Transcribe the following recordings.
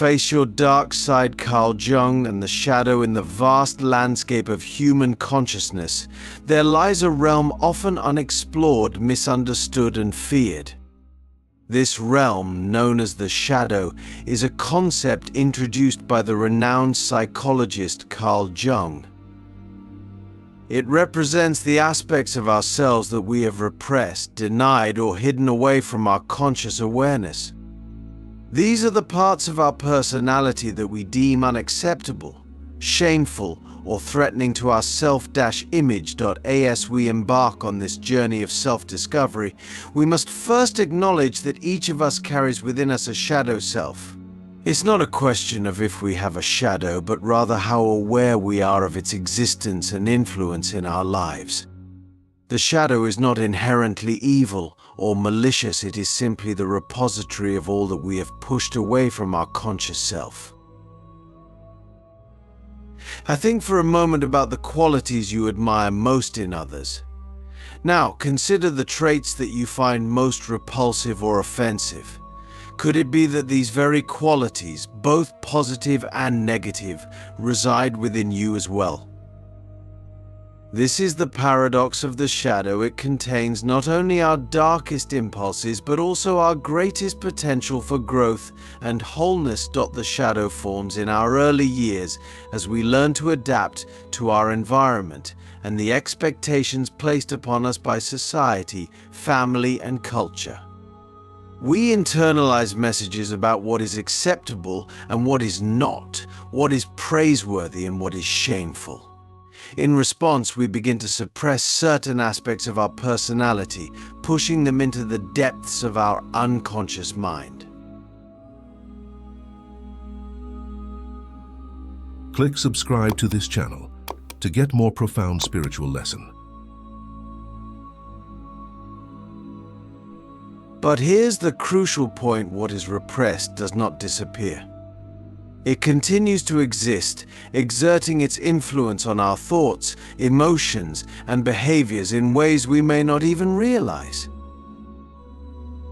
face your dark side, Carl Jung, and the shadow in the vast landscape of human consciousness, there lies a realm often unexplored, misunderstood, and feared. This realm, known as the shadow, is a concept introduced by the renowned psychologist Carl Jung. It represents the aspects of ourselves that we have repressed, denied, or hidden away from our conscious awareness. These are the parts of our personality that we deem unacceptable, shameful, or threatening to our self-image. As we embark on this journey of self-discovery, we must first acknowledge that each of us carries within us a shadow self. It's not a question of if we have a shadow, but rather how aware we are of its existence and influence in our lives. The shadow is not inherently evil or malicious, it is simply the repository of all that we have pushed away from our conscious self. I think for a moment about the qualities you admire most in others. Now, consider the traits that you find most repulsive or offensive. Could it be that these very qualities, both positive and negative, reside within you as well? This is the paradox of the shadow. It contains not only our darkest impulses, but also our greatest potential for growth and wholeness. The shadow forms in our early years as we learn to adapt to our environment and the expectations placed upon us by society, family, and culture. We internalize messages about what is acceptable and what is not, what is praiseworthy and what is shameful. In response, we begin to suppress certain aspects of our personality, pushing them into the depths of our unconscious mind. Click subscribe to this channel to get more profound spiritual lesson. But here's the crucial point: what is repressed does not disappear. It continues to exist, exerting its influence on our thoughts, emotions, and behaviors in ways we may not even realize.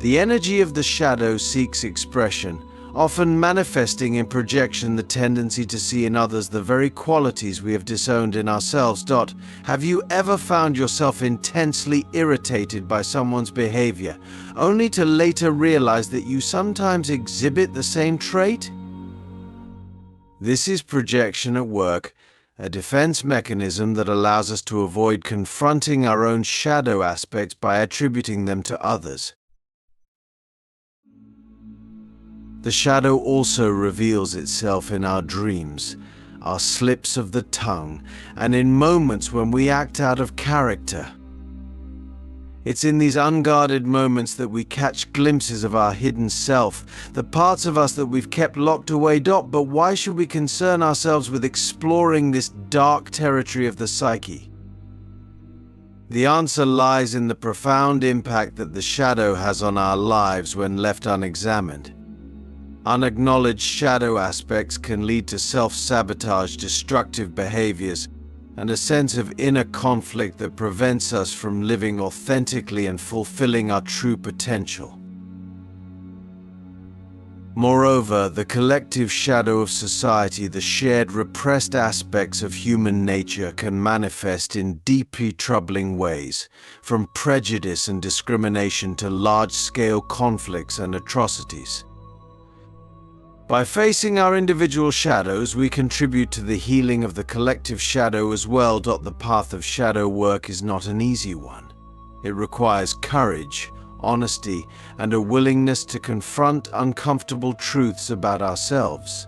The energy of the shadow seeks expression, often manifesting in projection, the tendency to see in others the very qualities we have disowned in ourselves. Have you ever found yourself intensely irritated by someone's behavior, only to later realize that you sometimes exhibit the same trait? This is projection at work, a defense mechanism that allows us to avoid confronting our own shadow aspects by attributing them to others. The shadow also reveals itself in our dreams, our slips of the tongue, and in moments when we act out of character. It's in these unguarded moments that we catch glimpses of our hidden self, the parts of us that we've kept locked away. But why should we concern ourselves with exploring this dark territory of the psyche? The answer lies in the profound impact that the shadow has on our lives when left unexamined. Unacknowledged shadow aspects can lead to self-sabotage, destructive behaviors, and a sense of inner conflict that prevents us from living authentically and fulfilling our true potential. Moreover, the collective shadow of society, the shared repressed aspects of human nature, can manifest in deeply troubling ways, from prejudice and discrimination to large-scale conflicts and atrocities. By facing our individual shadows, we contribute to the healing of the collective shadow as well. The path of shadow work is not an easy one. It requires courage, honesty, and a willingness to confront uncomfortable truths about ourselves.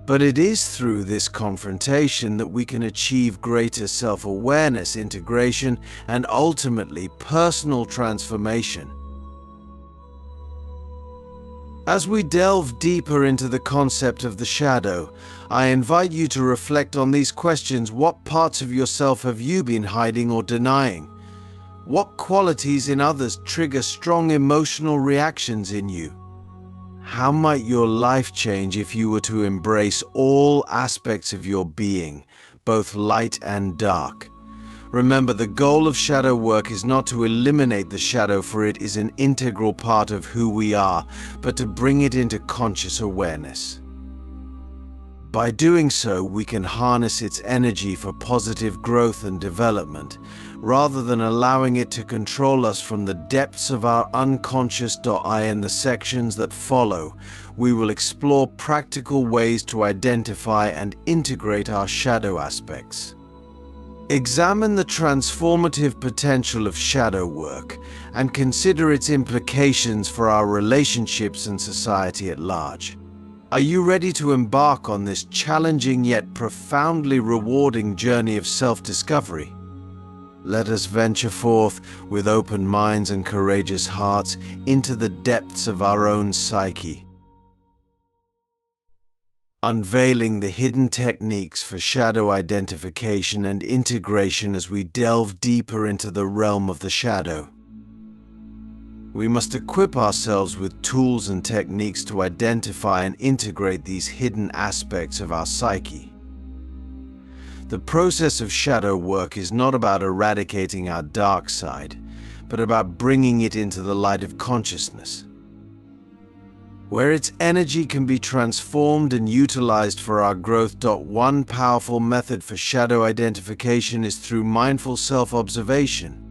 But it is through this confrontation that we can achieve greater self-awareness, integration, and ultimately personal transformation. As we delve deeper into the concept of the shadow, I invite you to reflect on these questions. What parts of yourself have you been hiding or denying? What qualities in others trigger strong emotional reactions in you? How might your life change if you were to embrace all aspects of your being, both light and dark? Remember, the goal of shadow work is not to eliminate the shadow, for it is an integral part of who we are, but to bring it into conscious awareness. By doing so, we can harness its energy for positive growth and development, rather than allowing it to control us from the depths of our unconscious. In the sections that follow, we will explore practical ways to identify and integrate our shadow aspects. Examine the transformative potential of shadow work and consider its implications for our relationships and society at large. Are you ready to embark on this challenging yet profoundly rewarding journey of self-discovery? Let us venture forth with open minds and courageous hearts into the depths of our own psyche, unveiling the hidden techniques for shadow identification and integration as we delve deeper into the realm of the shadow. We must equip ourselves with tools and techniques to identify and integrate these hidden aspects of our psyche. The process of shadow work is not about eradicating our dark side, but about bringing it into the light of consciousness, where its energy can be transformed and utilized for our growth. One powerful method for shadow identification is through mindful self-observation.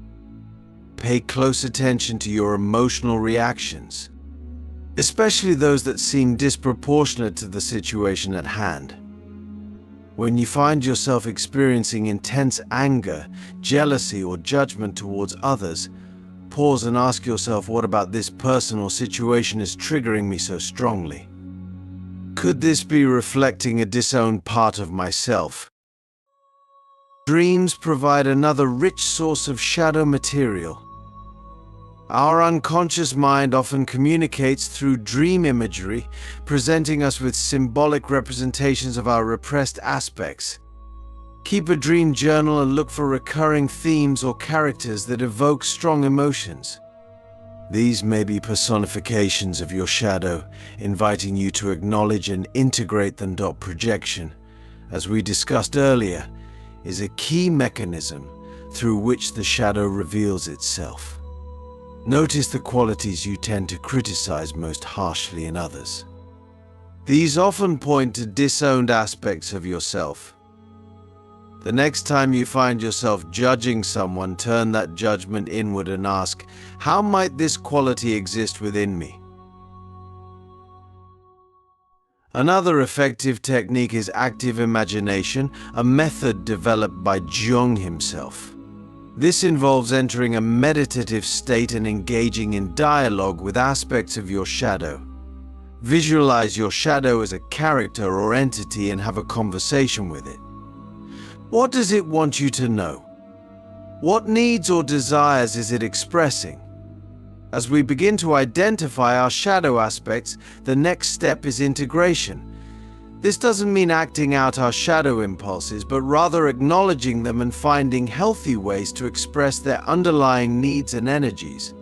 Pay close attention to your emotional reactions, especially those that seem disproportionate to the situation at hand. When you find yourself experiencing intense anger, jealousy, or judgment towards others, pause and ask yourself, what about this person or situation is triggering me so strongly? Could this be reflecting a disowned part of myself? Dreams provide another rich source of shadow material. Our unconscious mind often communicates through dream imagery, presenting us with symbolic representations of our repressed aspects. Keep a dream journal and look for recurring themes or characters that evoke strong emotions. These may be personifications of your shadow, inviting you to acknowledge and integrate them. Projection, as we discussed earlier, is a key mechanism through which the shadow reveals itself. Notice the qualities you tend to criticize most harshly in others. These often point to disowned aspects of yourself. The next time you find yourself judging someone, turn that judgment inward and ask, how might this quality exist within me? Another effective technique is active imagination, a method developed by Jung himself. This involves entering a meditative state and engaging in dialogue with aspects of your shadow. Visualize your shadow as a character or entity and have a conversation with it. What does it want you to know? What needs or desires is it expressing? As we begin to identify our shadow aspects, the next step is integration. This doesn't mean acting out our shadow impulses, but rather acknowledging them and finding healthy ways to express their underlying needs and energies.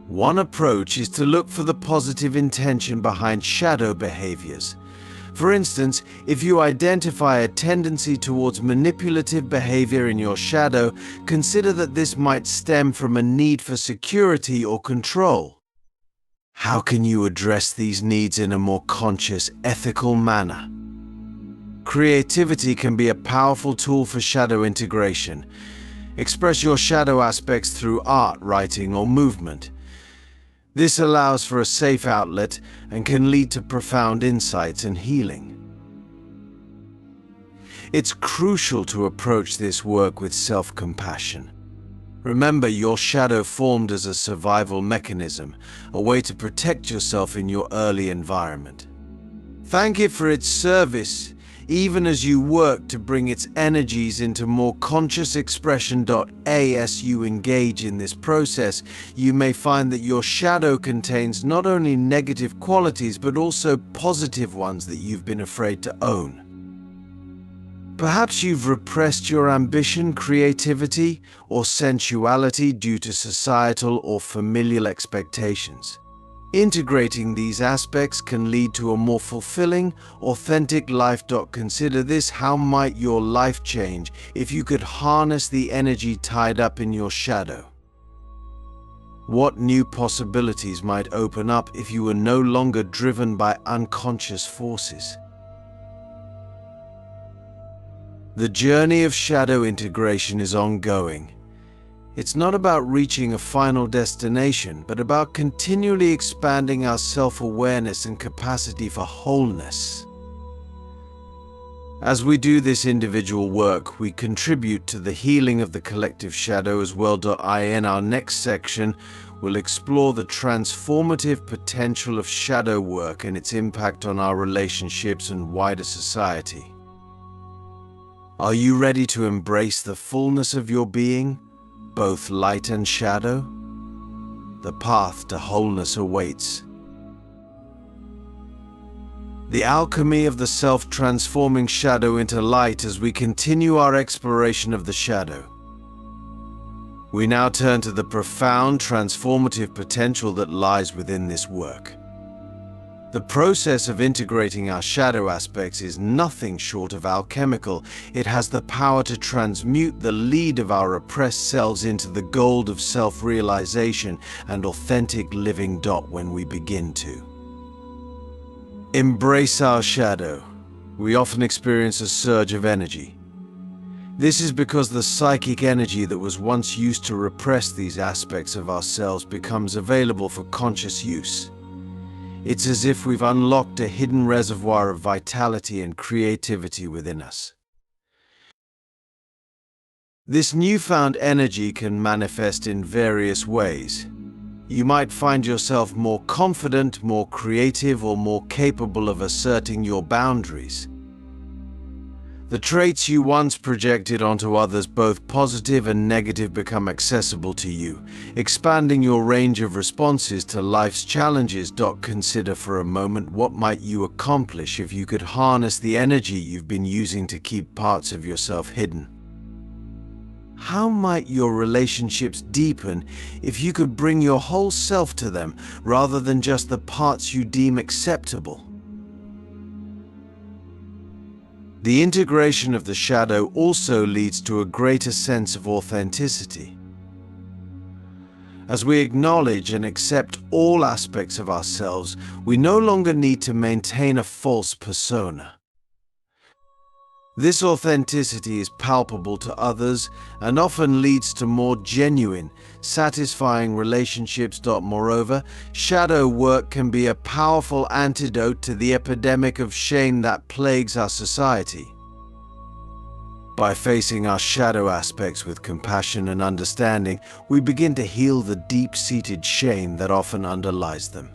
One approach is to look for the positive intention behind shadow behaviors. For instance, if you identify a tendency towards manipulative behavior in your shadow, consider that this might stem from a need for security or control. How can you address these needs in a more conscious, ethical manner? Creativity can be a powerful tool for shadow integration. Express your shadow aspects through art, writing, or movement. This allows for a safe outlet and can lead to profound insights and healing. It's crucial to approach this work with self-compassion. Remember, your shadow formed as a survival mechanism, a way to protect yourself in your early environment. Thank it for its service, even as you work to bring its energies into more conscious expression. As you engage in this process, you may find that your shadow contains not only negative qualities, but also positive ones that you've been afraid to own. Perhaps you've repressed your ambition, creativity, or sensuality due to societal or familial expectations. Integrating these aspects can lead to a more fulfilling, authentic life. Consider this: how might your life change if you could harness the energy tied up in your shadow? What new possibilities might open up if you were no longer driven by unconscious forces? The journey of shadow integration is ongoing. It's not about reaching a final destination, but about continually expanding our self-awareness and capacity for wholeness. As we do this individual work, we contribute to the healing of the collective shadow as well. In our next section, we'll explore the transformative potential of shadow work and its impact on our relationships and wider society. Are you ready to embrace the fullness of your being, both light and shadow? The path to wholeness awaits. The alchemy of the self-transforming shadow into light as we continue our exploration of the shadow. We now turn to the profound transformative potential that lies within this work. The process of integrating our shadow aspects is nothing short of alchemical. It has the power to transmute the lead of our repressed selves into the gold of self-realization and authentic living. When we begin to embrace our shadow, we often experience a surge of energy. This is because the psychic energy that was once used to repress these aspects of ourselves becomes available for conscious use. It's as if we've unlocked a hidden reservoir of vitality and creativity within us. This newfound energy can manifest in various ways. You might find yourself more confident, more creative, or more capable of asserting your boundaries. The traits you once projected onto others, both positive and negative, become accessible to you, expanding your range of responses to life's challenges. Consider for a moment, what might you accomplish if you could harness the energy you've been using to keep parts of yourself hidden? How might your relationships deepen if you could bring your whole self to them rather than just the parts you deem acceptable? The integration of the shadow also leads to a greater sense of authenticity. As we acknowledge and accept all aspects of ourselves, we no longer need to maintain a false persona. This authenticity is palpable to others and often leads to more genuine, satisfying relationships. Moreover, shadow work can be a powerful antidote to the epidemic of shame that plagues our society. By facing our shadow aspects with compassion and understanding, we begin to heal the deep-seated shame that often underlies them.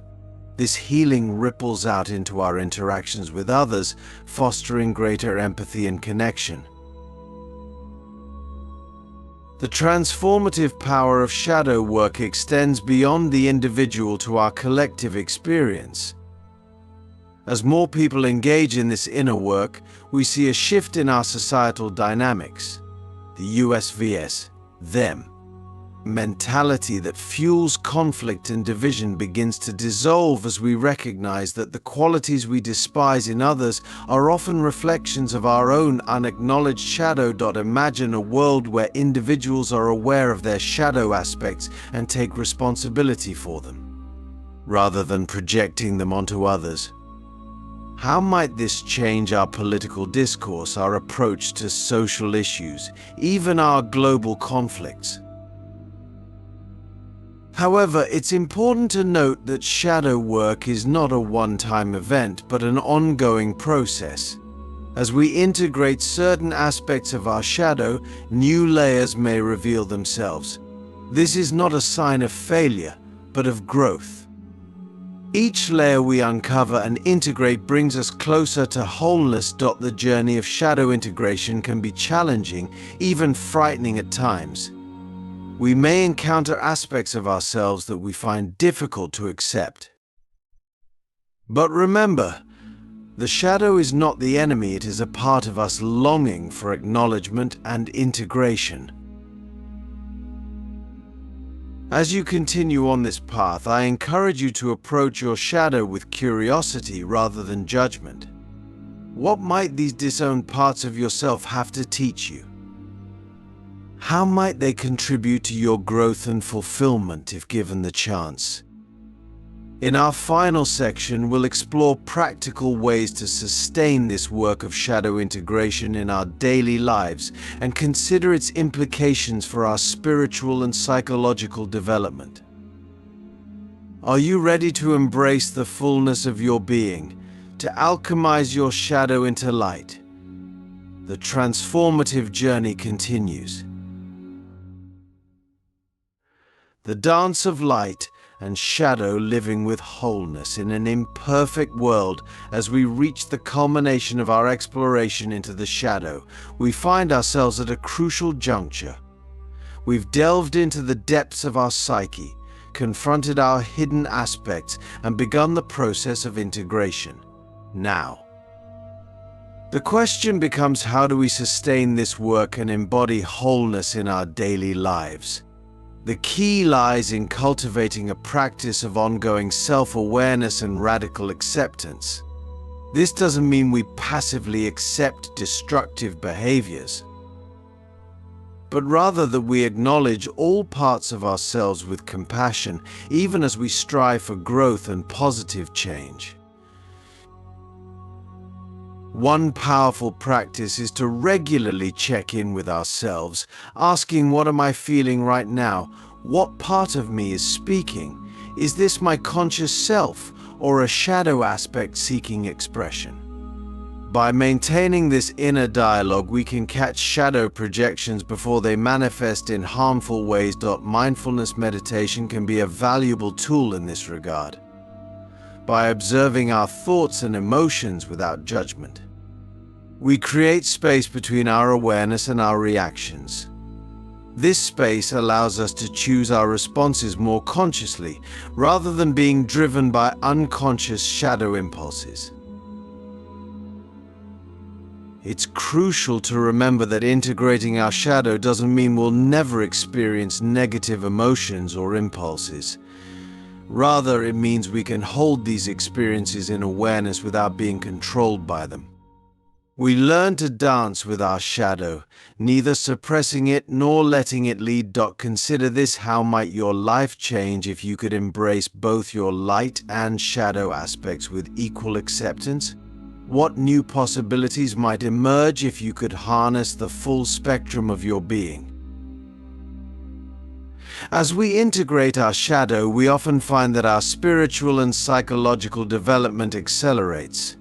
This healing ripples out into our interactions with others, fostering greater empathy and connection. The transformative power of shadow work extends beyond the individual to our collective experience. As more people engage in this inner work, we see a shift in our societal dynamics. The US vs. them mentality that fuels conflict and division begins to dissolve as we recognize that the qualities we despise in others are often reflections of our own unacknowledged shadow. Imagine a world where individuals are aware of their shadow aspects and take responsibility for them, rather than projecting them onto others. How might this change our political discourse, our approach to social issues, even our global conflicts? However, it's important to note that shadow work is not a one-time event, but an ongoing process. As we integrate certain aspects of our shadow, new layers may reveal themselves. This is not a sign of failure, but of growth. Each layer we uncover and integrate brings us closer to wholeness. The journey of shadow integration can be challenging, even frightening at times. We may encounter aspects of ourselves that we find difficult to accept. But remember, the shadow is not the enemy, it is a part of us longing for acknowledgement and integration. As you continue on this path, I encourage you to approach your shadow with curiosity rather than judgment. What might these disowned parts of yourself have to teach you? How might they contribute to your growth and fulfillment if given the chance? In our final section, we'll explore practical ways to sustain this work of shadow integration in our daily lives and consider its implications for our spiritual and psychological development. Are you ready to embrace the fullness of your being, to alchemize your shadow into light? The transformative journey continues. The dance of light and shadow, living with wholeness in an imperfect world. As we reach the culmination of our exploration into the shadow, we find ourselves at a crucial juncture. We've delved into the depths of our psyche, confronted our hidden aspects, and begun the process of integration. Now, the question becomes, how do we sustain this work and embody wholeness in our daily lives? The key lies in cultivating a practice of ongoing self-awareness and radical acceptance. This doesn't mean we passively accept destructive behaviors, but rather that we acknowledge all parts of ourselves with compassion, even as we strive for growth and positive change. One powerful practice is to regularly check in with ourselves, asking, what am I feeling right now? What part of me is speaking? Is this my conscious self or a shadow aspect seeking expression? By maintaining this inner dialogue, we can catch shadow projections before they manifest in harmful ways. Mindfulness meditation can be a valuable tool in this regard. By observing our thoughts and emotions without judgment, we create space between our awareness and our reactions. This space allows us to choose our responses more consciously, rather than being driven by unconscious shadow impulses. It's crucial to remember that integrating our shadow doesn't mean we'll never experience negative emotions or impulses. Rather, it means we can hold these experiences in awareness without being controlled by them. We learn to dance with our shadow, neither suppressing it nor letting it lead. Consider this: how might your life change if you could embrace both your light and shadow aspects with equal acceptance? What new possibilities might emerge if you could harness the full spectrum of your being? As we integrate our shadow, we often find that our spiritual and psychological development accelerates.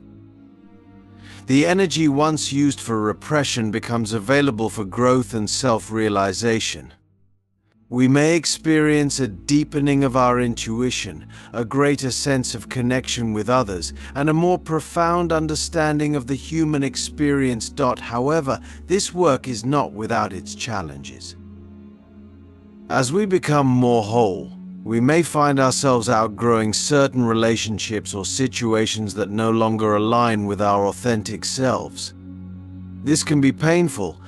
The energy once used for repression becomes available for growth and self-realization. We may experience a deepening of our intuition, a greater sense of connection with others, and a more profound understanding of the human experience. However, this work is not without its challenges. As we become more whole, we may find ourselves outgrowing certain relationships or situations that no longer align with our authentic selves. This can be painful,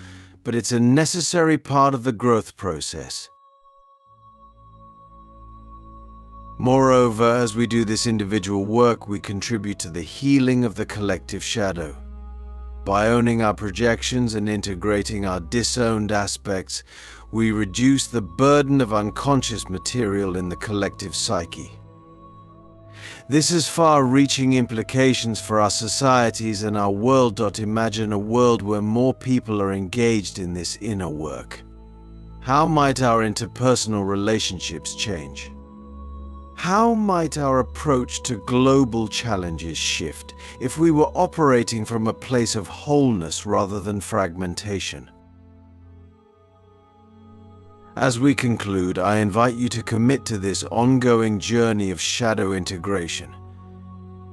but it's a necessary part of the growth process. Moreover, as we do this individual work, we contribute to the healing of the collective shadow. By owning our projections and integrating our disowned aspects, we reduce the burden of unconscious material in the collective psyche. This has far-reaching implications for our societies and our world. Imagine a world where more people are engaged in this inner work. How might our interpersonal relationships change? How might our approach to global challenges shift if we were operating from a place of wholeness rather than fragmentation? As we conclude, I invite you to commit to this ongoing journey of shadow integration.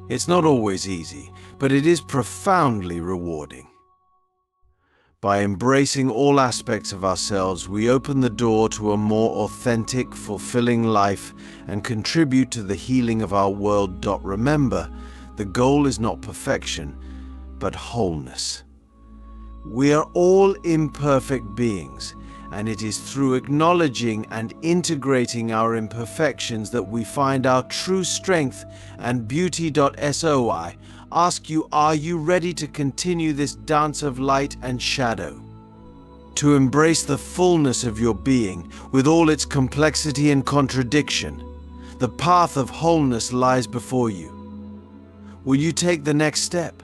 It's not always easy, but it is profoundly rewarding. By embracing all aspects of ourselves, we open the door to a more authentic, fulfilling life and contribute to the healing of our world. Remember, the goal is not perfection, but wholeness. We are all imperfect beings, And it is through acknowledging and integrating our imperfections that we find our true strength and beauty. So I ask you, are you ready to continue this dance of light and shadow? To embrace the fullness of your being with all its complexity and contradiction? The path of wholeness lies before you. Will you take the next step?